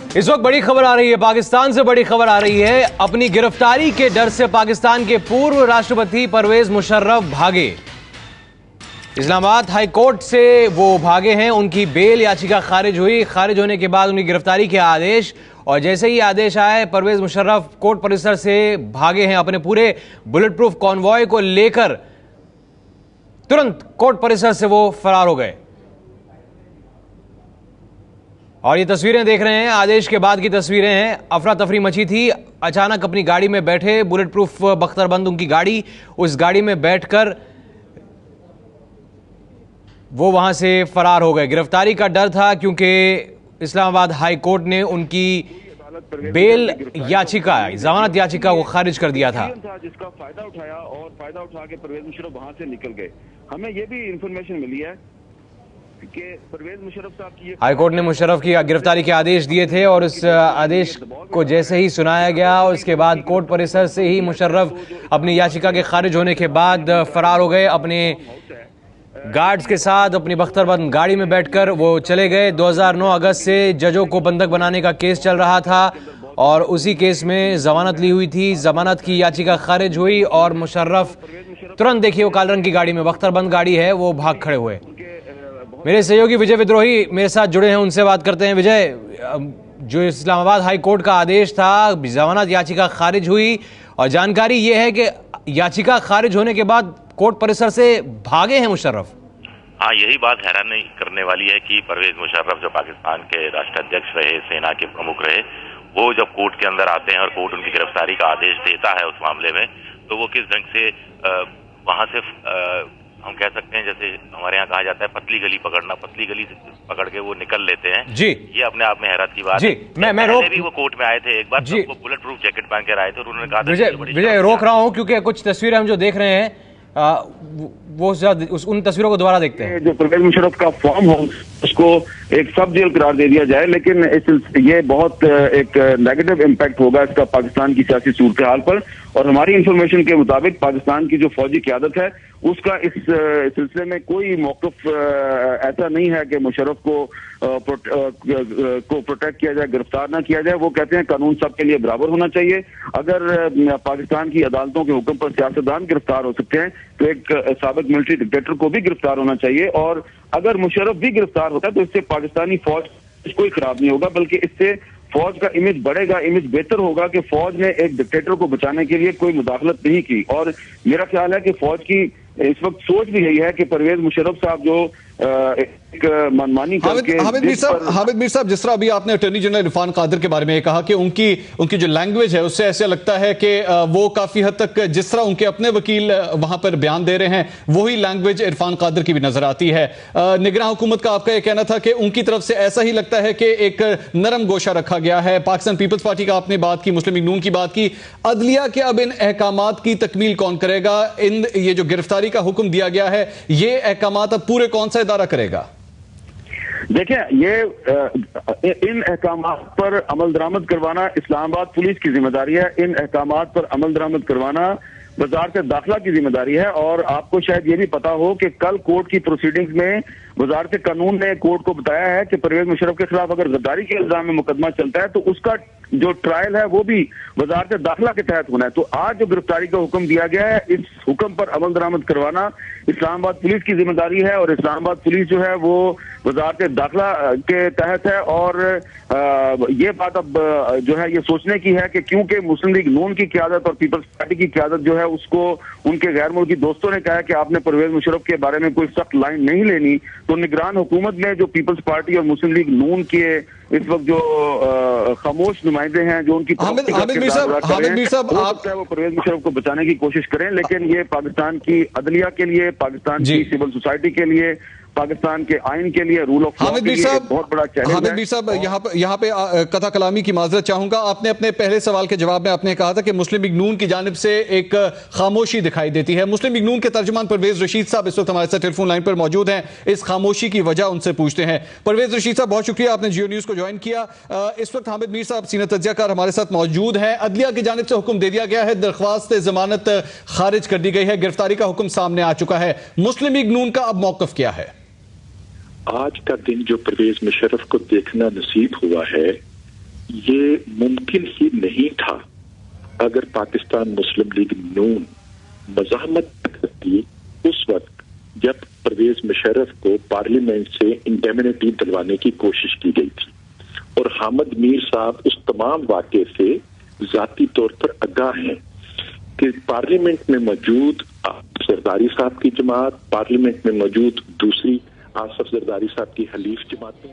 इस वक्त बड़ी खबर आ रही है, पाकिस्तान से बड़ी खबर आ रही है। अपनी गिरफ्तारी के डर से पाकिस्तान के पूर्व राष्ट्रपति परवेज मुशर्रफ भागे। इस्लामाबाद हाई कोर्ट से वो भागे हैं। उनकी बेल याचिका खारिज हुई। खारिज होने के बाद उनकी गिरफ्तारी के आदेश, और जैसे ही आदेश आए परवेज मुशर्रफ कोर्ट परिसर से भागे हैं। अपने पूरे बुलेट प्रूफ कॉन्वॉय को लेकर तुरंत कोर्ट परिसर से वो फरार हो गए। और ये तस्वीरें देख रहे हैं, आदेश के बाद की तस्वीरें हैं। अफरा तफरी मची थी। अचानक अपनी गाड़ी में बैठे, बुलेट प्रूफ बख्तरबंद उनकी गाड़ी, उस गाड़ी में बैठकर वो वहां से फरार हो गए। गिरफ्तारी का डर था क्योंकि इस्लामाबाद हाई कोर्ट ने उनकी बेल याचिका, जमानत याचिका को खारिज कर दिया था, जिसका फायदा उठाया और फायदा उठा के परवेज मुशर्रफ वहां से निकल गए। हमें यह भी इंफॉर्मेशन मिली है कि परवेज मुशर्रफ साहब की हाई कोर्ट ने मुशर्रफ की गिरफ्तारी के आदेश दिए थे और उस आदेश को जैसे ही सुनाया गया, उसके बाद कोर्ट परिसर से ही मुशर्रफ अपनी याचिका के खारिज होने के बाद फरार हो गए। अपने गार्ड्स के साथ अपनी बख्तरबंद गाड़ी में बैठकर वो चले गए। 2009 अगस्त से जजों को बंधक बनाने का केस चल रहा था और उसी केस में जमानत ली हुई थी। जमानत की याचिका खारिज हुई और मुशर्रफ तुरंत, देखिए वो काले रंग की गाड़ी में, बख्तरबंद गाड़ी है, वो भाग खड़े हुए। मेरे सहयोगी विजय विद्रोही मेरे साथ जुड़े हैं, उनसे बात करते हैं। विजय, जो इस्लामाबाद हाई कोर्ट का आदेश था, जमानत याचिका खारिज हुई और जानकारी ये है कि याचिका खारिज होने के बाद कोर्ट परिसर से भागे हैं मुशर्रफ। हाँ, यही बात हैरान नहीं करने वाली है कि परवेज मुशर्रफ जो पाकिस्तान के राष्ट्राध्यक्ष रहे, सेना के प्रमुख रहे, वो जब कोर्ट के अंदर आते हैं और कोर्ट उनकी गिरफ्तारी का आदेश देता है उस मामले में, तो वो किस ढंग से वहां से हम कह सकते हैं, जैसे हमारे यहाँ कहा जाता है पतली गली पकड़ना, पतली गली पकड़ के वो निकल लेते हैं जी। ये अपने आप में हैरत की बात है। पहले भी वो कोर्ट में आए थे एक बार, तो वो बुलेट प्रूफ जैकेट पहन कर आए थे और उन्होंने कहा था विजय रोक रहा हूँ क्योंकि कुछ तस्वीरें हम जो देख रहे हैं वो उन तस्वीरों को दोबारा देखते हैं। जो परवेज मुशर्रफ का फॉर्म हाउस, उसको एक सब जेल करार दे दिया जाए, लेकिन ये बहुत एक नेगेटिव इम्पैक्ट होगा इसका पाकिस्तान की सियासी सूरत हाल पर। और हमारी इंफॉर्मेशन के मुताबिक पाकिस्तान की जो फौजी क़यादत है उसका इस सिलसिले में कोई मौक़िफ़ ऐसा नहीं है कि मुशर्रफ को प्रोटेक्ट किया जाए, गिरफ्तार ना किया जाए। वो कहते हैं कानून सबके लिए बराबर होना चाहिए। अगर पाकिस्तान की अदालतों के हुक्म पर सियासतदान गिरफ्तार हो सकते हैं तो एक साबिक मिलिट्री डिक्टेटर को भी गिरफ्तार होना चाहिए। और अगर मुशर्रफ भी गिरफ्तार होता है तो इससे पाकिस्तानी फौज कोई खराब नहीं होगा, बल्कि इससे फौज का इमेज बढ़ेगा, इमेज बेहतर होगा कि फौज ने एक डिक्टेटर को बचाने के लिए कोई मुदाखलत नहीं की। और मेरा ख्याल है कि फौज की इस वक्त सोच भी यही है कि परवेज मुशर्रफ साहब जो एक मनमानी करके हामिद मीर साहब, जिस तरह अभी आपने अटॉर्नी जनरल इरफान कादिर के बारे में कहा कि उनकी जो लैंग्वेज है उससे ऐसा लगता है कि वो काफी हद तक जिस तरह उनके अपने वकील वहां पर बयान दे रहे हैं वही लैंग्वेज इरफान कादिर की भी नजर आती है। निगरान हुकूमत का आपका यह कहना था कि उनकी तरफ से ऐसा ही लगता है कि एक नरम गोशा रखा गया है। पाकिस्तान पीपल्स पार्टी का आपने बात की, मुस्लिम लीग नून की बात की, अदलिया के अब इन अहकामात की तकमील कौन करेगा? ये जो गिरफ्तारी का हुक्म दिया गया है, ये अहकामात अब पूरे कौन सा इदारा करेगा? देखिए, ये इन अहकामात पर अमल दरामद करवाना इस्लामाबाद पुलिस की जिम्मेदारी है। इन अहकामात पर अमल दरामद करवाना वजारत दाखिला की जिम्मेदारी है। और आपको शायद ये भी पता हो कि कल कोर्ट की प्रोसीडिंग्स में वजारत कानून ने कोर्ट को बताया है कि परवेज मुशर्रफ के खिलाफ अगर गद्दारी के इल्जाम में मुकदमा चलता है तो उसका जो ट्रायल है वो भी वजारत दाखिला के तहत होना है। तो आज जो गिरफ्तारी का हुक्म दिया गया है, इस हुक्म पर अमल दरामद करवाना इस्लामाबाद पुलिस की जिम्मेदारी है। और इस्लामाबाद पुलिस जो है वो वजारत दाखिला के तहत है। और ये बात अब जो है ये सोचने की है कि क्योंकि मुस्लिम लीग नून की क़यादत और पीपल्स पार्टी की क़यादत जो है उसको उनके गैर मुल्की दोस्तों ने कहा कि आपने परवेज मुशर्रफ के बारे में कोई सख्त लाइन नहीं लेनी, तो निगरान हुकूमत में जो पीपल्स पार्टी और मुस्लिम लीग नून के इस वक्त जो खामोश नुमाइंदे हैं, जो उनकी हामिद मीर साहब, आप वो परवेज मुशर्रफ को बचाने की कोशिश करें, लेकिन ये पाकिस्तान की अदलिया के लिए, पाकिस्तान की सिविल सोसाइटी के लिए, पाकिस्तान के आइन के लिए, रूल ऑफ लॉ के लिए एक बहुत बड़ा चैलेंज है। हामिद मीर साहब, यहाँ पे कथा कलामी की माजरत चाहूंगा। आपने अपने पहले सवाल के जवाब में आपने कहा था कि मुस्लिम लीग नून की जानिब से एक खामोशी दिखाई देती है। मुस्लिम लीग नून के तर्जुमान परवेज रशीद साहब इस वक्त हमारे साथ टेलीफोन लाइन पर मौजूद हैं। इस खामोशी की वजह उनसे पूछते हैं। परवेज रशीद साहब, बहुत शुक्रिया, आपने जियो न्यूज को ज्वाइन किया। इस वक्त हामिद मीर साहब सीनियर तज्जियाकार हमारे साथ मौजूद हैं। अदलिया की जानिब से हुक्म दे दिया गया है, दरख्वास्त जमानत खारिज कर दी गई है, गिरफ्तारी का हुक्म सामने आ चुका है। मुस्लिम लीग नून का अब मौकफ क्या है? आज का दिन जो परवेज मुशर्रफ को देखना नसीब हुआ है, ये मुमकिन ही नहीं था अगर पाकिस्तान मुस्लिम लीग नून मज़ाहमत करती उस वक्त जब परवेज मुशर्रफ को पार्लियामेंट से इंडेमनिटी दिलवाने की कोशिश की गई थी। और हामिद मीर साहब उस तमाम वाक़े से जाती तौर पर आगाह हैं कि पार्लियामेंट में मौजूद जरदारी साहब की जमात, पार्लियामेंट में मौजूद दूसरी आसफ जरदारी साहब की हलीफ जमातें